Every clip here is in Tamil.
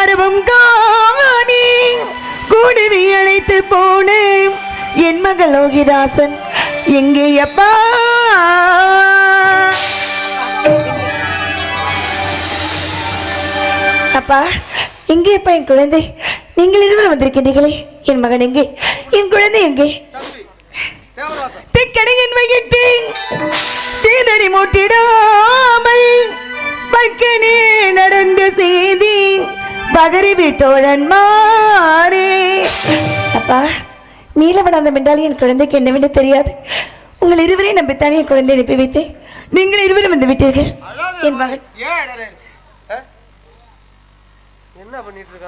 பருவம் காணி கூடுவி அழைத்து போனேன் என் மகள் லோகிதாசன் எங்கே அப்பா? அப்பா எங்கே அப்பா என் குழந்தை? நீங்கள் இருவரும் வந்திருக்கின்றீர்களே, என் மகன் எங்கே? என் குழந்தை எங்கே? திக்கடையின் வகிட்டு தீதடி மூட்டிடாமல் பக்கனே நடந்த செய்தி பகரிவி தோழன் மாறே. அப்பா நீலவடாந்தம் என்றால் என் குழந்தைக்கு என்னவென்று தெரியாது. உங்கள் இருவரையும் நம்பித்தானே என் குழந்தை அனுப்பி வைத்தேன். நீங்கள் இருவரும் வந்து விட்டீர்கள். என் மகன்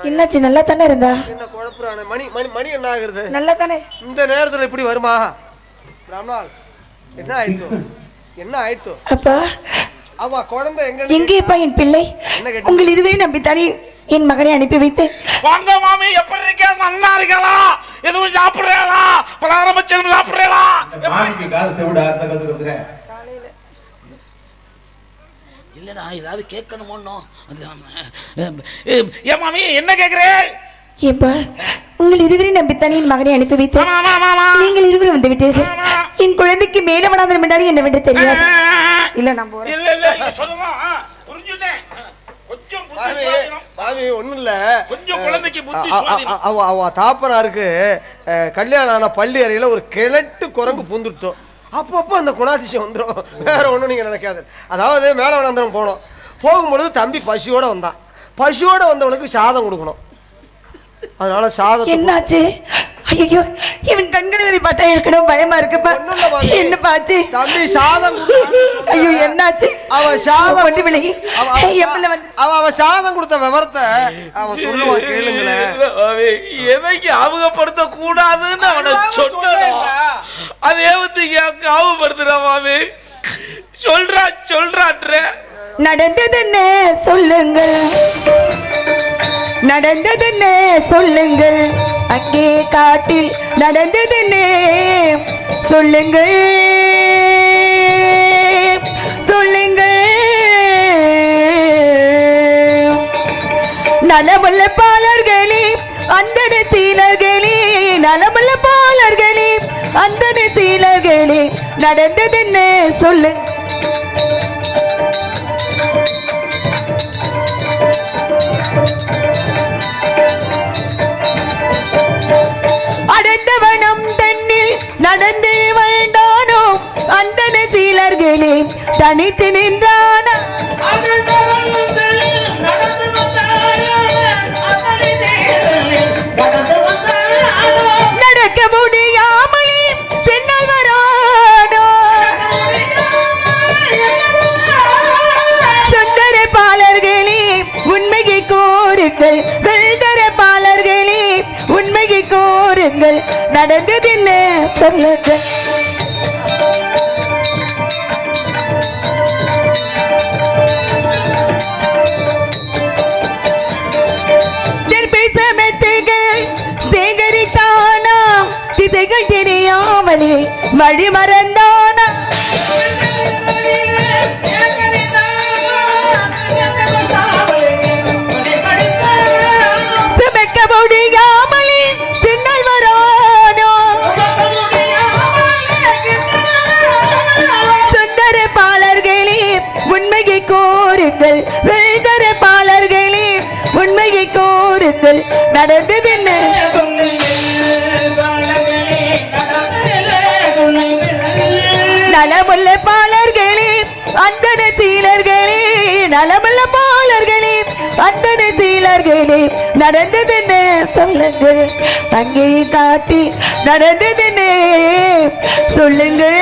என்னாச்சு? நல்லா தானே இருந்தா? என்ன குழப்பறானே? மணி மணி மணி என்ன ஆகுது? நல்லா தானே? இந்த நேரத்துல இப்படி வருமா? ராம்லால் என்ன ஆயிட்டோ? என்ன ஆயிட்டோ? அப்பா அவ குழந்தை எங்க? எங்கேப்பா என் பிள்ளை? உங்கள் இருவரையும் நம்பித்தானே என் மகனை அனுப்பி வைத்தேன். வாங்க மாமி, எப்படி இருக்கீங்க? நல்லா இருக்கீங்களா? எதுவும் சாப்பிடுறீங்களா? பலகாரம் வச்சு சாப்பிடுறீங்களா? மாமிக்கு காது செவுடா கத்துறே. இல்லடா ஏதாவது கேட்கணுமோ? ஏ மாமி என்ன கேக்குறே? ஏப்பா உங்கள் இருவரையும் நம்பித்தானே என் மகனை அனுப்பி வைத்தேன். நீங்கள் இருவரும் வந்து விட்டீர்கள். என் குழந்தைக்கு மேல வனாந்தரம் என்றால் என்னவென்று தெரியாது. இல்ல நான் போறேன். இல்ல இல்ல சொல்லுங்க, புரிஞ்சுட்டேன். கொஞ்சம் புத்தி பாவி ஒண்ணும் இல்ல, கொஞ்சம் குழந்தைக்கு புத்தி சுவாதீனம். அவ தாப்பனாருக்கு கல்யாணம் ஆன பள்ளி அறையில ஒரு கிழட்டு குரங்கு பூந்துட்டோம். அப்பப்போ அந்த குணாதிசயம் வந்துடும், வேற ஒன்றும் நீங்கள் நினைக்காது. அதாவது மேலே வனாந்தரம் போனோம். போகும்பொழுது தம்பி பசியோட வந்தான். பசியோட வந்தவனுக்கு சாதம் கொடுக்கணும். அதனால சாதம் என்னாச்சு? ஐயோ இவன் கண்களை பார்த்தா எனக்கு பயமா இருக்குப்பா. என்ன பாச்சு? தம்பி சாதம் ஐயோ என்னாச்சு? அவன் சாதம் கொண்டு விலகி அவன் சாதம் கொடுத்த விவரத்தை அவன் சொல்லுவான், கேளுங்களேன். எதைக்கு அவகப்படுத்த கூடாதுன்னு அவனை சொன்னான். அதே வந்து அவப்படுத்துறா மாமி. சொல்றான்ற நடந்ததுன்னு சொல்லுங்கள், நடந்ததுன்னு சொல்லுங்கள், அங்கே காட்டில் நடந்ததுன்னு சொல்லுங்கள், சொல்லுங்கள். நலமுள்ள பாலர்களே அந்த சீலர்களே, நலமுள்ள பாலர்களே அந்த சீலர்களே, நடந்ததுன்னு சொல்லு. அடந்தவனம் தன்னில் நடந்து வந்தானோ அந்த சீலர்களே தனித்து நின்றானா. நடக்க முடியாமலே பின்னால் வரானோ சுந்தர பாலர்களே உண்மையை கோருங்கள், சுந்தர பாலர்களே உண்மையை கோருங்கள், நடந்தது என்ன சொல்லுங்கள். சேகரித்தானா திசைகள் தெரியாமலே வழி மறந்தானா. சுமக்க முடியாமலே பின்னால் வரானோ சுந்தர பாலர்களே உண்மையை கோருங்கள், சுந்தர பாலர்களே உண்மையை கோருங்கள், நடந்தது என்ன. நலமுள்ள பாலர்களே அந்த சீலர்களே, நலமுள்ள பாலர்களே அந்த சீலர்களே, நடந்தது என்ன சொல்லுங்கள், அங்கே காட்டி நடந்தது என்ன சொல்லுங்கள்.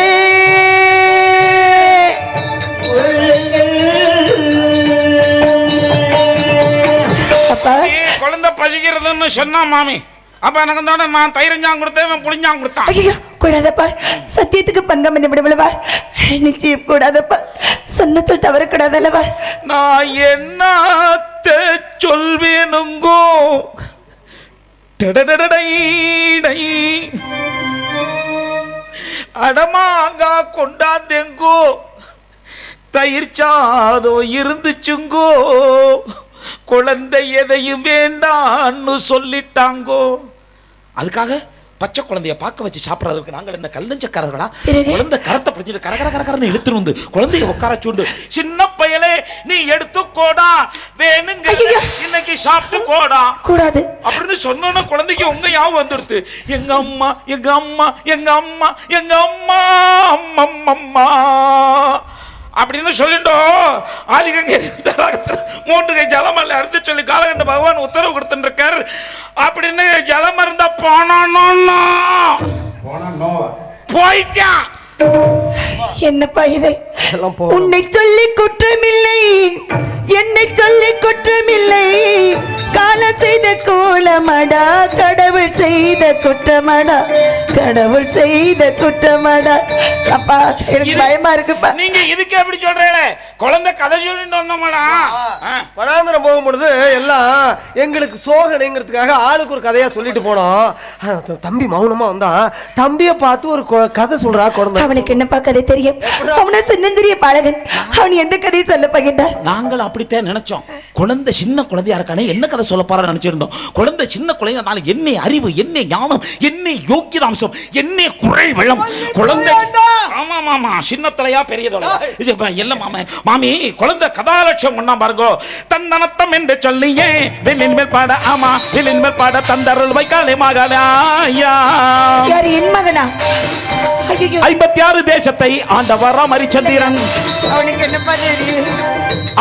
அப்பா குழந்தை பசிக்கிறதுன்னு சொன்னா மாமி. அப்ப எனக்கு தானே நான் தயிரஞ்சாங்க கொடுத்தேன், புளிஞ்சாங்க கொடுத்தான். ஐயோ கூடாதப்பா, சத்தியத்துக்கு பங்கம் வந்து விடுவா, நிச்சயம் கூடாதப்பா, சொன்ன சொல் தவறக்கூடாது அல்லவா. நான் என்னத்த சொல்வேனுங்கோ அடமாங்கா கொண்டாந்தெங்கோ, தயிர் சாதம் இருந்துச்சுங்கோ, குழந்தை எதையும் வேண்டான்னு சொல்லிட்டாங்கோ. அதுக்காக பச்சை குழந்தைய பார்க்க வச்சு சாப்பிடறதுக்கு நாங்கள் என்ன கல்லஞ்சக்காரர்களா? குழந்தை கரத்தை பிடிச்சிட்டு கரகரன்னு இழுத்துட்டு வந்து குழந்தைய உட்கார சூண்டு, சின்ன பயலே நீ எடுத்துக்கோடா, வேணுங்க இன்னைக்கு சாப்பிட்டு கோடா கூடாது அப்படின்னு சொன்ன குழந்தைக்கு உங்க ஞாபகம் வந்துடுது. எங்க அம்மா எங்க அம்மா எங்க அம்மா எங்க அம்மா அம்மம்மா அப்படின்னு சொல்லிட்டோம். ஆதிகங்கை 3 கை ஜலமல்ல அறுத்து சொல்லி காலகண்ட பகவான் உத்தரவு கொடுத்துட்டு இருக்காரு. அப்படின்னு ஜலம் இருந்தா போயிட்டான். என்னப்பா இது? உன்னை சொல்லி குற்றமில்லை, என்னை சொல்லி குற்றமில்லை, காலம் செய்த கோலமடா, கடவுள் செய்த குற்றமடா, கடவுள் செய்த குற்றமடா. அப்பா எனக்கு பயமா இருக்குப்பா. நீங்க இதுக்கு எப்படி சொல்றீங்களே? குழந்தை கதை சொல்லிட்டு வந்தோம்டா. வனாந்திரம் போகும்பொழுது எல்லாம் எங்களுக்கு சோகனைங்கிறதுக்காக ஆளுக்கு ஒரு கதையா சொல்லிட்டு போனோம். தம்பி மௌனமா வந்தா, தம்பியை பார்த்து ஒரு கதை சொல்றா குழந்தை. அவனுக்கு என்னப்பா கதை தெரியும்? அவன சின்னந்திரிய பாலகன், அவன் எந்த கதையை சொல்ல பகிர்ந்தார்? நாங்கள் அப்படித்தான் நினைச்சோம். குழந்தை சின்ன குழந்தையா இருக்கானே என்ன கதை சொல்ல போற நினைச்சிருந்தோம். குழந்தை சின்ன குழந்தை, என்ன அறிவு, என்ன ஞானம், என்ன யோக்கியதாம்சம், என்ன குறை வெள்ளம். குழந்தை ஆமா மாமா சின்னத்தலையா பெரியதோட இல்ல மாமா மாமி. குழந்தை கதாலட்சம் ஒண்ணா பாருங்க. தந்தனத்தம் என்று சொல்லியே வெள்ளின் மேல் பாட, ஆமா வெள்ளின் மேல் பாட தந்தருள் வைக்காலே மகளாயா. என் மகனா? 56 தேசத்தை ஆண்டவராம் ஹரிச்சந்திரன். அவனுக்கு என்னப்பா தெரியும்?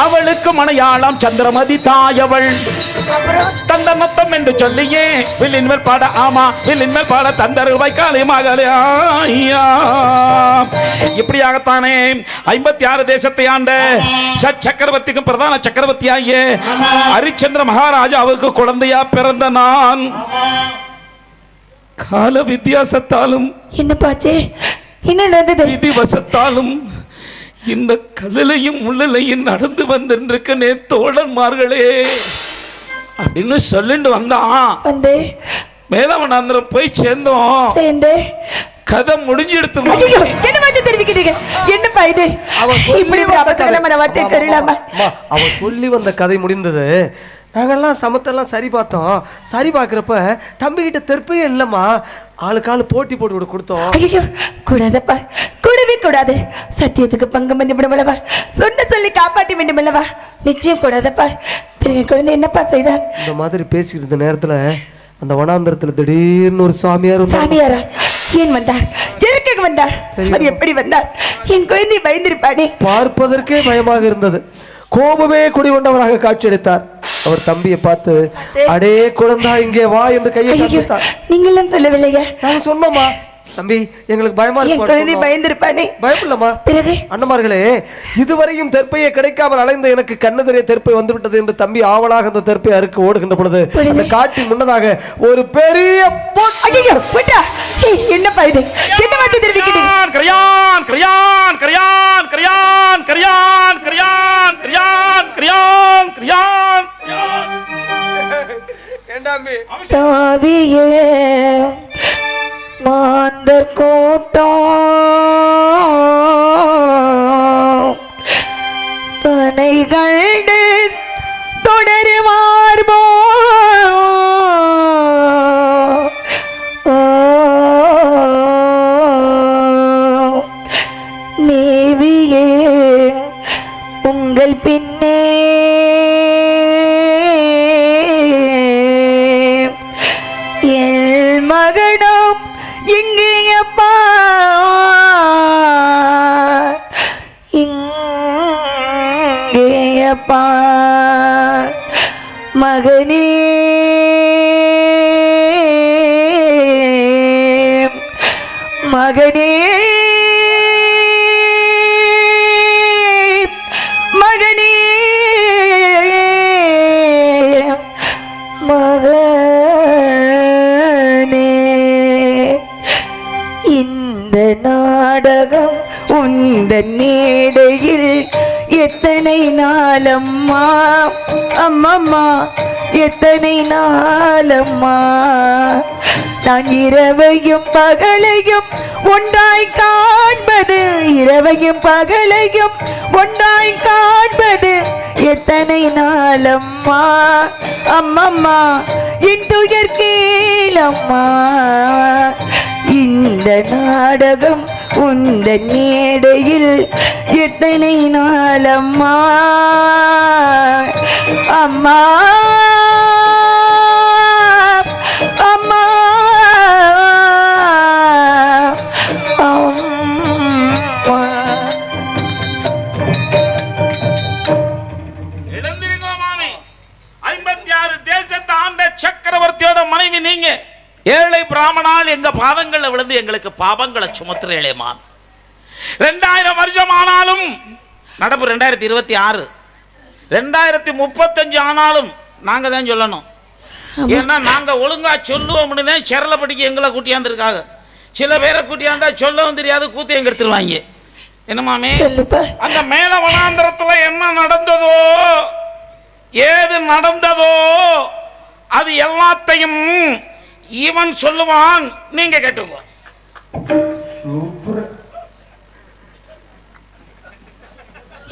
அவளுக்கு மலையாளம் சந்திரமதி தாயவள். தந்தனத்தம் என்று சொல்லியே வில்லின் மேல் பாட, ஆமா வில்லின் மேல் பாட தந்தருள் வைக்காலே மகளாயா. இப்படியாகத்தானே 56 தேசத்தை ஆண்ட சக்கரவர்த்திக்கும் பிரதான சக்கரவர்த்தி ஆகிய ஹரிச்சந்திர மகாராஜாவுக்கு குழந்தையா பிறந்த நான் கால வித்தியாசத்தாலும் என்ன பாச்சே, என்ன நடந்தது? விதிவசத்தாலும் இந்த கல்லையும் முள்ளையும் நடந்து வந்திருக்கனே தோழன்மார்களே அப்படின்னு சொல்லிட்டு வந்தான். வந்து மேலவனாந்திரம் போய் சேர்ந்து கதை முடிஞ்செடுத்து. என்ன வார்த்தை தெரிவிக்கிறீங்க? என்னப்பா இது? இப்படி ஒரு அபசகலமான வார்த்தை கருளாமா? அவன் சொல்லி வந்த கதை முடிந்தது. நாங்கெல்லாம் சமத்தெல்லாம் சரி பார்த்தோம். சரி பார்க்குறப்ப தம்பிக்கிட்ட தெற்பையே இல்லைம்மா. ஆளுக்காளு போட்டி போட்டு கொடுத்தோம். ஐயோ கூடாதப்பா, கூடவே கூடாது. சத்தியத்துக்கு பங்கம் வந்து விடமல்லவா, சொன்ன சொல்லி காப்பாற்றி வேண்டுமல்லவா, நிச்சயம் கூடாதப்பா. பிறகு குழந்தை என்னப்பா செய்தார்? இந்த மாதிரி பேசிக்கிட்டு இருந்த நேரத்தில் அந்த வனாந்திரத்தில் திடீர்னு ஒரு சாமியாரா ஏன் வந்தார்? எதற்காக வந்தார்? அது எப்படி வந்தார்? என் குழந்தை பயந்திருப்பானே. பார்ப்பதற்கே பயமாக இருந்தது. கோபமே குடிகொண்டவராக காட்சியளித்தார். அவர் தம்பியை பார்த்து, அடே குழந்தா இங்கே வா என்று கையை காண்பித்தார். நீங்களும் சொல்லவில்லையா? நாங்க சொன்னோமா, தம்பி எங்களுக்கு பயமா இருக்கு, பயந்திருப்பானே. பயப்படலாமா? பிறகு அண்ணமார்களே, இதுவரையும் தெற்பையை கிடைக்காமல் அலைந்த எனக்கு கண்ணெதிரே தெற்பை வந்துவிட்டது என்று தம்பி ஆவலாக அந்த தெற்பை அறுக்க ஓடுகின்ற பொழுது அந்த காட்டின் முன்னதாக ஒரு பெரிய என்னப்பா இது? என்ன வார்த்தை தெரிவிக்கிறீங்க? கரியான் கரியான் கரியான் கரியான் கரியான் கரியான் கரியான் கரியான் கரியான் ஏண்டாம்பி சாவியே மாந்தர் கூட்டம் தனைகள் தொடருமார்போ மேவியே உங்கள் பின்னே என் மகனும் இங்கேயப்பா இங்கேயப்பா மகனே மகனே மகனே மகனே இந்த நாடகம் உந்தன் மேடையில் எத்தனை நாளம்மா அம்மம்மா எத்தனை நாளம்மா நான் இரவையும் பகலையும் ஒன்றாய் காண்பது இரவையும் பகலையும் ஒன்றாய் காண்பது எத்தனை நாளம்மா அம்மம்மா என் துயர் கேளம்மா இந்த நாடகம் உந்த மேடையில் எத்தனை நாளம்மா அம்மா அம்மா அம்மா. எழுந்திருங்கோ மாமி. 56 தேசத்தை ஆண்ட சக்கரவர்த்தியோட மனைவி நீங்க. ஏழை பிராமணால் எங்க பாதங்கள்ல விழுந்து எங்களுக்கு பாவங்களை சுமத்துறேளேமான். 2000 வருஷம் ஆனாலும் நடப்பு 2026 2035 ஆனாலும் நாங்க தான் சொல்லணும். ஏன்னா நாங்க ஒழுங்கா சொல்லுவோம்னு தான் செரளப்படிக்கு எங்களை கூட்டியாந்துருக்காங்க. சில பேரை கூட்டியாந்தா சொல்லவும் தெரியாது, கூத்தி எங்க எடுத்துருவாங்க. என்னமாமே அந்த மேல வனாந்திரத்துல என்ன நடந்ததோ ஏது நடந்ததோ அது எல்லாத்தையும் இவன் சொல்லுவான், நீங்க கேட்டுங்க.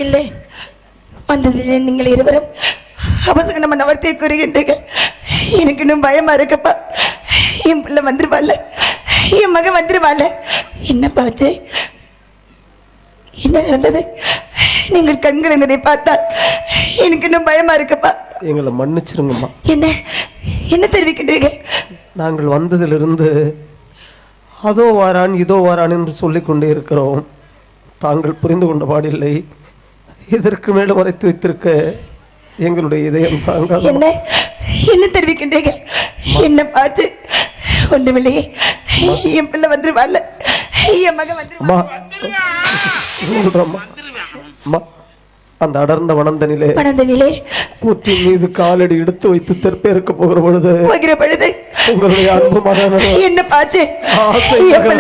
இல்லை, வந்ததில் நீங்கள் இருவரும் அவசர நவர்த்தியை கூறுகின்றீர்கள். எனக்கு இன்னும் பயமா இருக்கப்பா. என் பிள்ளை வந்துருவாள், என் மகன் வந்துருவாள். என்னப்பா ஆச்சு? என்ன நடந்தது? நீங்கள் கண்கள் என்பதை பார்த்தால் எனக்கு இன்னும் பயமா இருக்கப்பா. எங்களை மன்னிச்சிருங்கம்மா. என்ன என்ன தெரிவிக்கின்றீர்கள்? நாங்கள் வந்ததிலிருந்து அதோ வாரான் இதோ வாரான் என்று சொல்லிக்கொண்டே இருக்கிறோம். தாங்கள் புரிந்து கொண்ட பாடில்லை. இதற்கு மேலே மறைத்து வைத்திருக்க எங்களுடைய இதயம் தாங்க. என்ன என்ன தெரிவிக்கின்றீர்கள்? என்ன பார்த்து ஒன்றுமில்லையே. என் பிள்ளை வந்துருவாள், என் மகன் வந்துருவா. அம்மா, அந்த அடர்ந்த வனந்தனிலே கூற்றின் மீது காலடி எடுத்து வைத்து தெற்பேற்க போகிற பொழுது உங்களுடைய அன்பு மகன் என்ன பாச்சு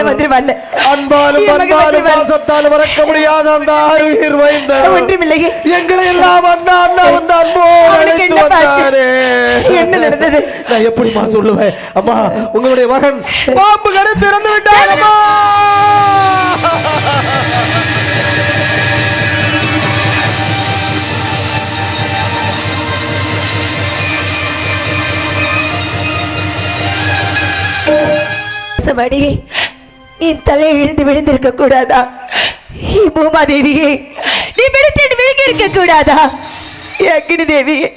வந்துருவாள். அன்பாலும் அன்பாலும் பாசத்தாலும் மறக்க முடியாத அந்த ஆறுயிர் வைந்த ஒன்றுமில்லையே. எங்களை எல்லாம் அண்ணா அண்ணா வந்து அன்போடு அழைத்து வந்தாரே. என்ன நடந்தது? நான் எப்படிமா சொல்லுவேன்? அம்மா, உங்களுடைய மகன் பாம்பு கடை திறந்து விட்டார். அம்மா, சபடியே நீ தலை எழுந்து விழுந்திருக்க கூடாதா? பூமாதேவியே, நீ விழுத்திட்டு விழுங்கி இருக்க கூடாதா? அக்னி தேவியே,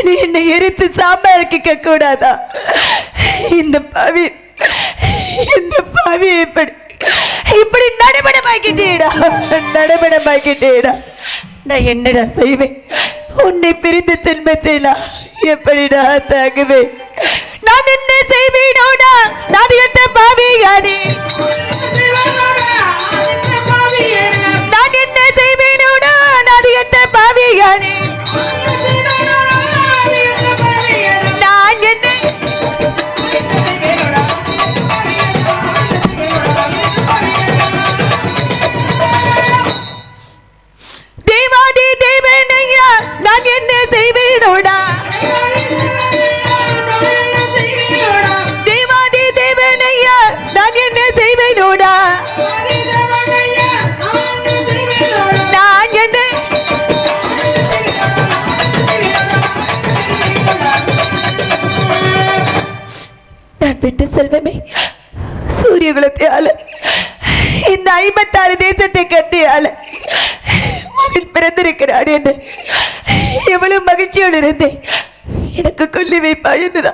நீ என்னை எரித்து சாம்பார்க்க கூடாதா? இந்த பாவி இப்படி நடைபடமாக்கிட்டேடா, நடைபடமாக்கிட்டேடா. நான் என்னடா செய்வேன்? உன்னை பிரிந்த துன்பத்திலா எப்படிடா தாங்குவேன்? நான் என்ன செய்வேனோடா? நான் எந்த பாவியானே? நான் என்ன செய்வேனோடா? நான் எந்த பாவியானே? நான் என்ன தேவாதி தேவனையா, நான் என்ன செய்வேனோடா? தேவாதி தேவனையா, நான் என்ன செய்வேனோடா? நான் என்ன நான் விட்டு செல்வமே சூரிய குலத்தை ஆள இந்த 56 தேசத்தை கட்டியால மகன் பிறந்திருக்கிறான் என்று எவ்வளவு மகிழ்ச்சியோடு இருந்தேன். எனக்கு கொல்லி வைப்பா என்னடா,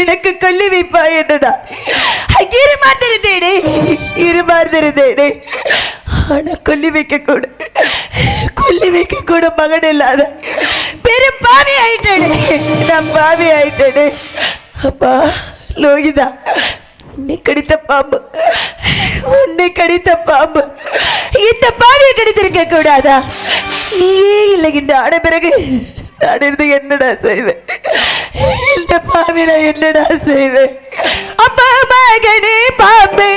எனக்கு கொல்லி வைப்பா என்னடா. இருமாந்திருந்தேனே. ஆனா கொல்லி வைக்க கூட மகன் இல்லாத பெரும் பாவி ஆயிட்டேனே. நான் பாவி ஆயிட்டேனே. அப்பா லோகிதா, உன்னை கடித்த பாம்பு இந்த பாவியை கடித்திருக்க கூடாதா? நீயே இல்லைகின்ற ஆன பிறகு நான் இருந்து என்னடா செய்வேன்? இந்த பாவி நான் என்னடா செய்வேன்? அப்பா மகனே பாம்பே,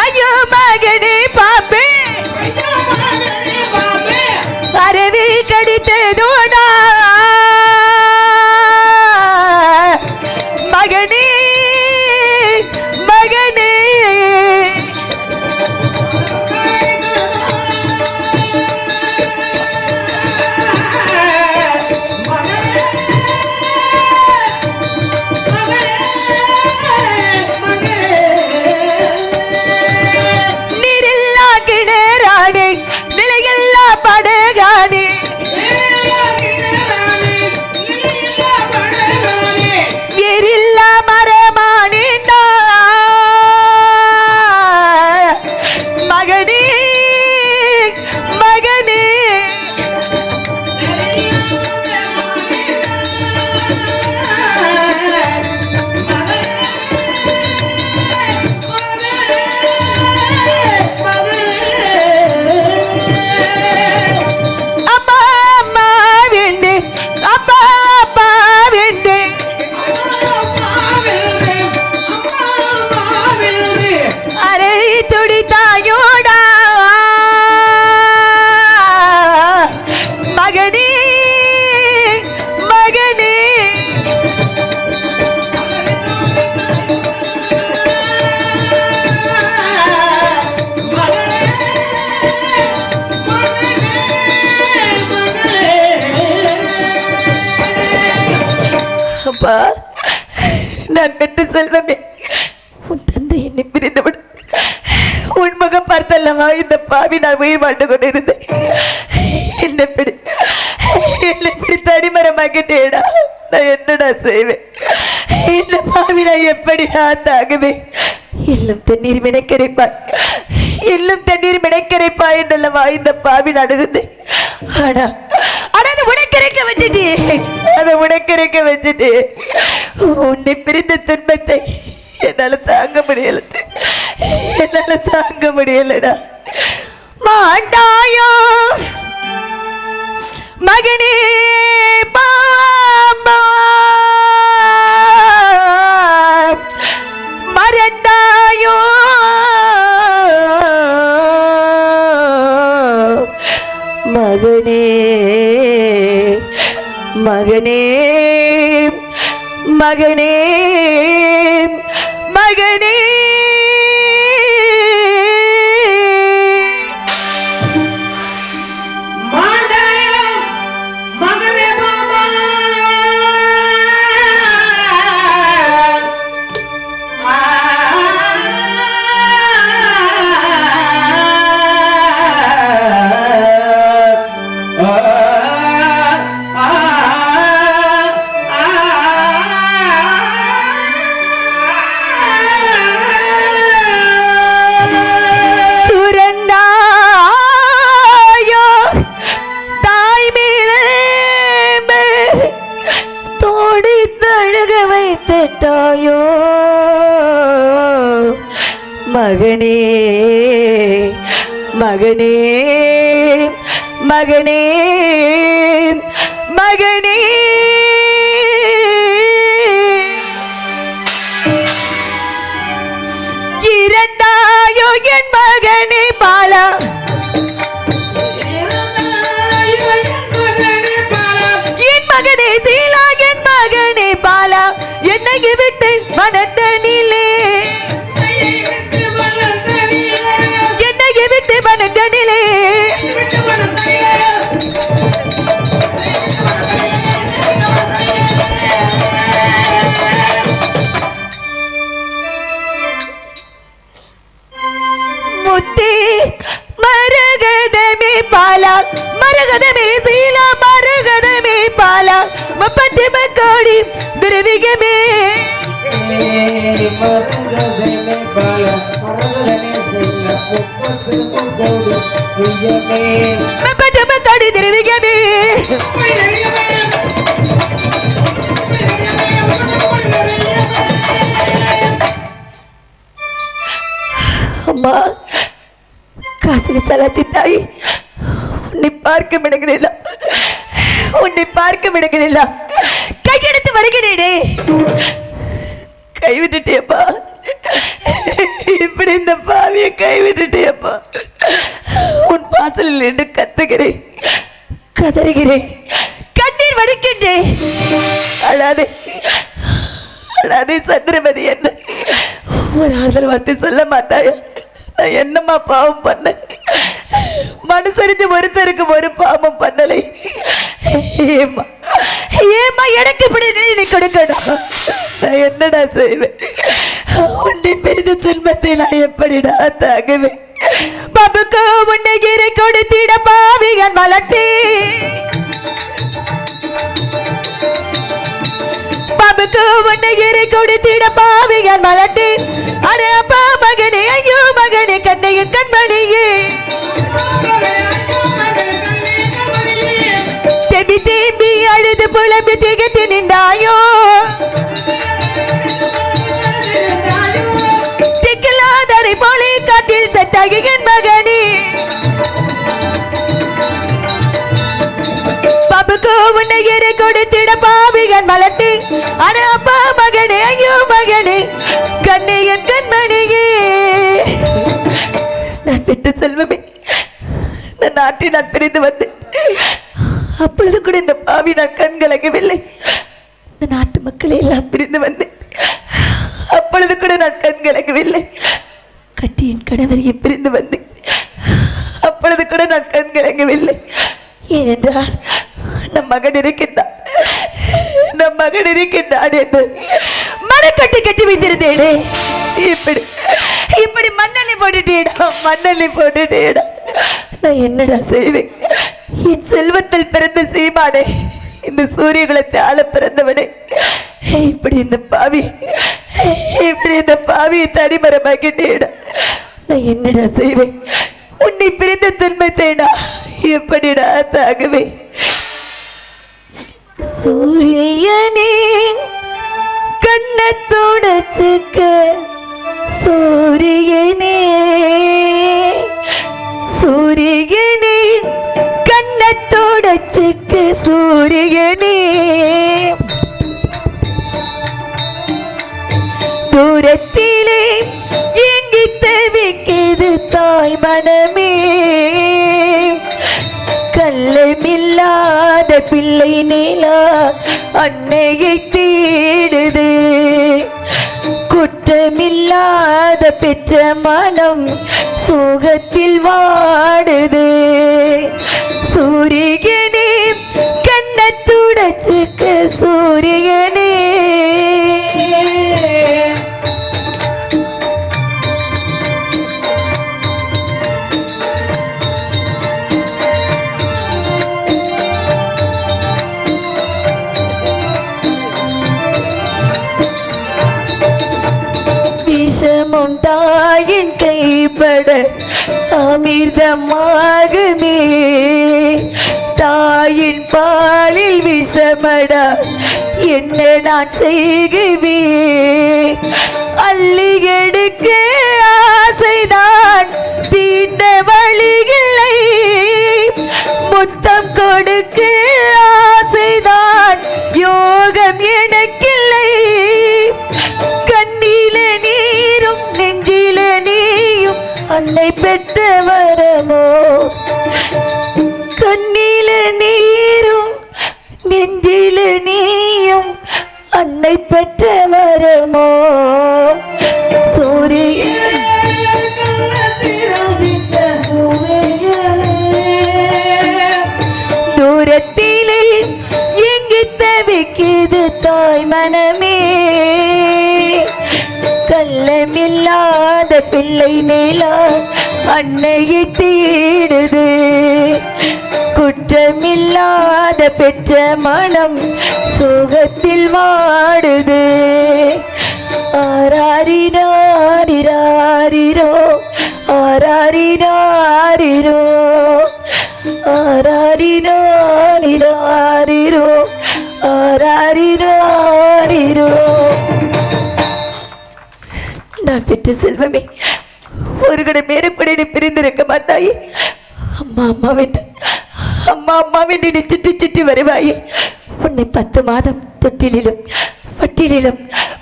ஐயோ மகனே பாம்பே, பறவை கடித்ததோடா மகனே, மகனே. பெற்ற செல்வமே, உன் தந்தை என்னை பிரிந்தவுடன் உன் முகம் பார்த்தல்லவா இந்த பாவி நான் உயிர் வாழ்ந்து கொண்டிருந்தேன். என்னை பிடித்து அடிமரமாக்கிட்டேடா. நான் என்னடா செய்வேன்? இந்த பாவி நான் எப்படி நான் தாங்குவேன்? எல்லும் தண்ணீர் மினைக்கரைப்பாய், எல்லும் தண்ணீர் மினைக்கரைப்பாய் என்றல்லவா இந்த பாவி நான் இருந்தேன். ஆனா அதை உடைக்கரைக்க வச்சுட்டே, அதை உடைக்கரைக்க வச்சுட்டு உன்னை பிரிந்த துன்பத்தை என்னால தாங்க முடியல, என்னால தாங்க முடியலடா. மாண்டாயோ மகனே பாம்பா, மறந்தாயோ மகனே, மகனே, மகனே, மகனே. மகனே, மகனே, மகனே, மகனே. இறந்தாயோ என் மகனே பாலா, என் மகனே சீலா, என் மகனே பாலா, என்னை விட்டு மனத்தனிலே, என்னை விட்டு மனத்தனிலே, முத்தே மரகதமே பாலா, மரகதமே சீலா, மரகதமே பாலா, முப்பத்தி மக்காடி திரவிகமே, முப்பத்தி மக்காடி திரவிகமே. அம்மா காசு விசாலாச்சி தாய், உன்னை பார்க்க விடுகிறீங்களா, உன்னை பார்க்க விடுகிறீங்களா? கையெடுத்து வருகிறேனே, கைவிட்டுட்டேப்பா, இப்படி இந்த பாவியை கைவிட்டுட்டேப்பா. உன் வாசலில் என்று கத்துகிறேன், கதறுகிறேன், கண்ணீர் வடிக்கின்றேன். அழாதே, அழாதே சந்திரமதி, என்ன ஒரு ஆறுதல் வார்த்தை சொல்ல மாட்டாயா? நான் என்னம்மா பாவம் பண்ண? மனுசரிஞ்சு ஒருத்தருக்கு ஒரு பாவம் பண்ணலை. ஏமா, ஏமா எனக்கு இப்படி நீ கொடுக்கணும்? நான் என்னடா செய்வேன்? உன்னை பெரித துன்பத்தை நான் எப்படிடா தாங்குவேன்? பாபுக்கு உன்னை கீரை கொடுத்திட பாவிகள் வளர்த்தே, பாபுக்கு உன்னை கீரை கொடுத்திட பாவிகள் வளர்த்தே. அடே அப்பா மகனே, ஐயோ மகனே, கண்ணையின் கண்மணியே, தேம்பி தேம்பி அழுது புலம்பி திகைத்து நின்றாயோ, திக்கலாதரை போலே காட்டில் செத்தாகி என் மகனே. பாபுக்கு உன்னை கீரை கொடுத்திட பாவிகள் வளர்த்தே. அடே அப்பா மகனே, ஐயோ மகனே, கண்ணையின் கண்மணியே. நான் பெற்ற செல்வமே, இந்த நாட்டை நான் பிரிந்து வந்தேன். அப்பொழுது கூட இந்த பாவி நான் கண் கலங்கவில்லை. இந்த நாட்டு மக்களை எல்லாம் பிரிந்து வந்தேன். அப்பொழுது கூட நான் கண் கலங்கவில்லை. கட்டியின் கணவரையை பிரிந்து வந்தேன். அப்பொழுது கூட நான் கண் கலங்கவில்லை. ஏனென்றால் நம் மகன் இருக்கின்றான், நம் மகன் இருக்கின்றான் என்று மனக்கட்டி கட்டி வைத்திருந்தேனே. இப்படி இப்படி மண்ணள்ளி போட்டுட்டேடா. நான் என்னடா செய்வேன்? என் செல்வத்தில் பிறந்த சீமானே, இந்த சூரியகுலத்தை ஆள பிறந்தவனே, இப்படி இந்த பாவியை தனிமரமாக்கிட்டேடா. நான் என்னடா செய்வேன்? உன்னை பிரிந்த துன்பத்தேடா எப்படிடா தாங்குவேன்? சூரியனே கண்ணத்துடச்சுக்க, சூரியனே கண்ணத்துடச்சுக்க, சூரியனே தூரத்திலே எங்கி தவிக்குது தாய் மனமே. கள்ளமில்லாத பிள்ளை நிலா அன்னையை தேடுது. குற்றமில்லாத பெற்ற மனம் சோகத்தில் வாடுது. சூரியனே கண்ணத்துடச்சுக்க, சூரியனே விஷமும் தாயின் கைப்பட அமிர்தமாகுமே. தாயின் பாலில் விஷமடா என்ன நான் செய்குவே? அள்ளி எடுக்க ஆசைதான் தீண்ட வழிகளை, முத்தம் கொடுக்க ஆசைதான் யோகம் எனக்கில்லை. கண்ணில நீரும் நெஞ்சில நீயும் அன்னை பெற்ற வரமோ. கண்ணில நீரும் நெஞ்சில நீயும் அன்னை பெற்ற வரமோ. தூரத்திலே எங்கி தவிக்குது தாய் மனமே. கள்ளமில்லாத பிள்ளை நிலா அன்னையை தேடுது. குற்றமில்லாத பெற்ற மனம் சோகத்தில் வாடுது. ஆராரிராரிராரிரோ, ஆராரிராரிரோ, ஆராரிராரிராரிரோ, ஆராரிராரிரோ. நான் பெற்ற செல்வமே, ஒரு கட நேரம் கூட நீ பிரிந்திருக்க மாட்டாயே. அம்மா அம்மாவென்று நீ சுற்றி சுற்றி வருவாயே. உன்னை 10 மாதம் தொட்டிலும் பட்டிலும்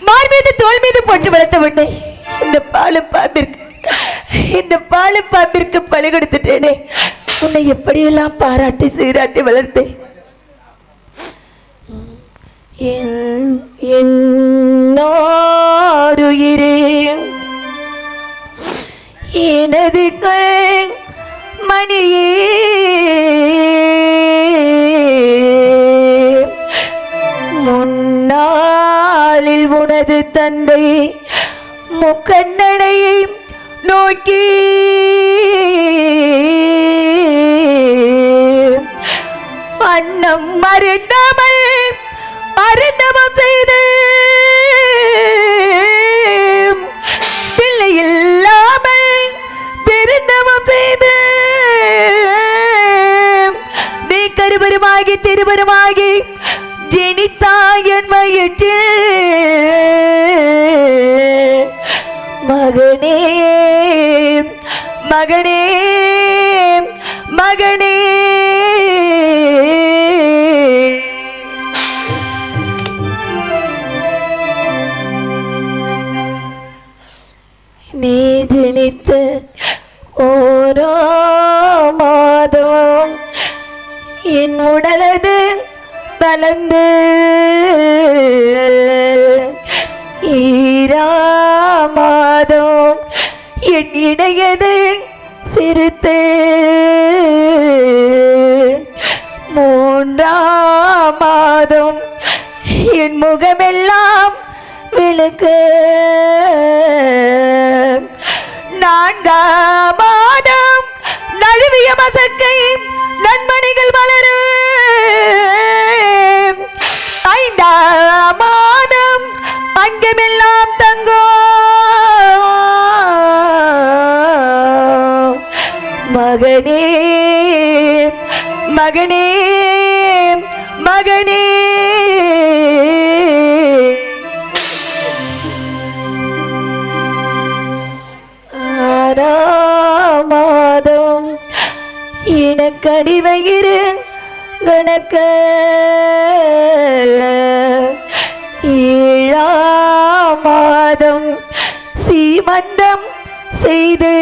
மார் மீது தோல் மீது போட்டு வளர்த்த உன்னை இந்த பாலும் பாம்பிற்கு பழி கொடுத்துட்டேனே. உன்னை எப்படியெல்லாம் பாராட்டி சீராட்டி வளர்த்தேன். என்னோருயிரே, எனது மணியே, முன்னாளில் உனது தந்தை முக்கண்ணனையை நோக்கி அன்னம் மருந்தாமல் அருந்தவம் செய்து பிள்ளை இல்லாமல் பெருந்தவம் செய்து நீ கருவருமாகி திருவருமாகி ஜெனித்தாயன் வயிற்றில் மகனே மகனே மகனே. நீ ஜனித்த ஓரோ மாதம் என் உடலது வளர்ந்து ஈராமாதம் என் இடையது சிரித்து 3ஆம் மாதம் என் முகமெல்லாம் விழுக்கு 4ஆம் மாதம் நழுவிய மசக்கை நன்மணிகள் மலர 5ஆம் மாதம் அங்கமெல்லாம் தங்கோ மகனே மகனே மகனே மாதம் இனக்கடி வயிறு கணக்க 7ஆம் மாதம் சீமந்தம் செய்து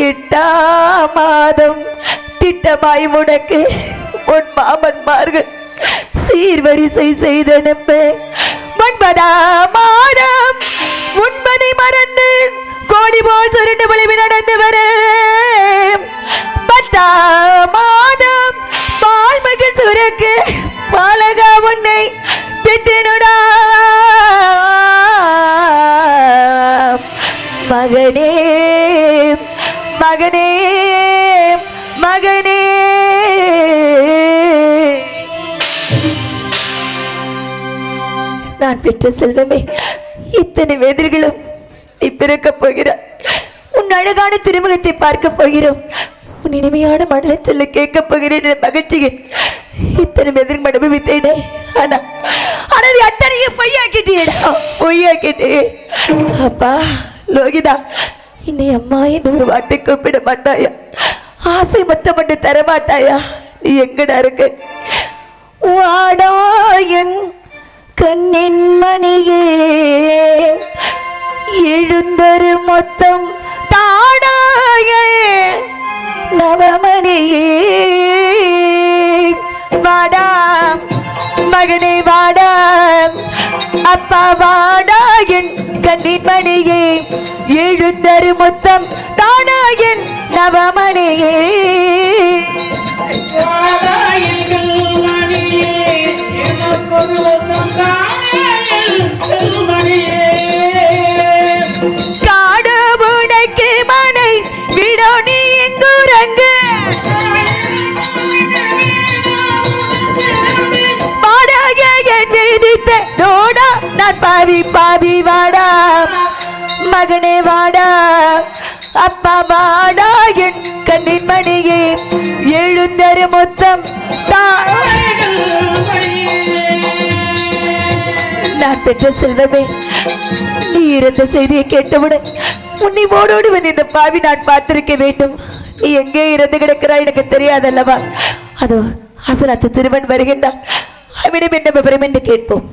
8ஆம் மாதம் திட்டமாய் உனக்கு உன் மாமன்மார்கள் சீர்வரிசை செய்தனுப்ப 9ஆம் மாதம் உண்பதை மறந்து கோழி போல் சுருண்டு விளைவு நடந்து வர 10ஆம் மாதம் பால் மகள் சுரக்கு பாலகா உன்னை பெற்றனுடா மகனே மகனே மகனே நான் பெற்ற செல்வமே இத்தனை வேதர்களும் நீ பிறக்கப் போகிறாய் உன் அழகான திருமுகத்தை பார்க்க போகிறோம் உன் இனிமையான மடலை சொல்ல கேட்கப் போகிறேன் மகிழ்ச்சியில் இத்தனை வேதர்கள் அனுபவித்தேனே ஆனால் அத்தனையும் பொய்யாக்கிட்டேடா பொய்யாக்கிட்டே அப்பா லோகிதா இன்னை அம்மா என்று ஒரு வாட்டை கூப்பிட மாட்டாயா ஆசை மொத்தம் மட்டும் தர மாட்டாயா நீ எங்கடா இருக்க வாடாயன் கண்ணின் மணியே எழுந்தரு மொத்தம் தாடாய நவமணியே வாடா மகனே வாடா அப்பா வாடா என் கண்ணின் மணியே எழுந்தரு மொத்தம் தாடாயன் நவமணியே காடவுடைக்கு மனை விடோ நீ எங்குரங்கு பாடாக என் விதித்த நோடா நான் பாவி பாவி வாடா மகனே வாடா அப்பா வாடா என் கண்ணின் மணியே எழுந்தரு மொத்தம் நான் பெற்ற செல்வமே நீ இருந்த செய்தியை கேட்டவுடன் உன்னை ஓடோடு வந்து இந்த பாவி நான் பார்த்திருக்க வேண்டும் நீ எங்கே இறந்து கிடக்கிறாய் எனக்கு தெரியாதல்லவா அதோ அசலாத்து திருவன் வருகின்றான் அவனிடம் என்ன விவரம் என்று கேட்போம்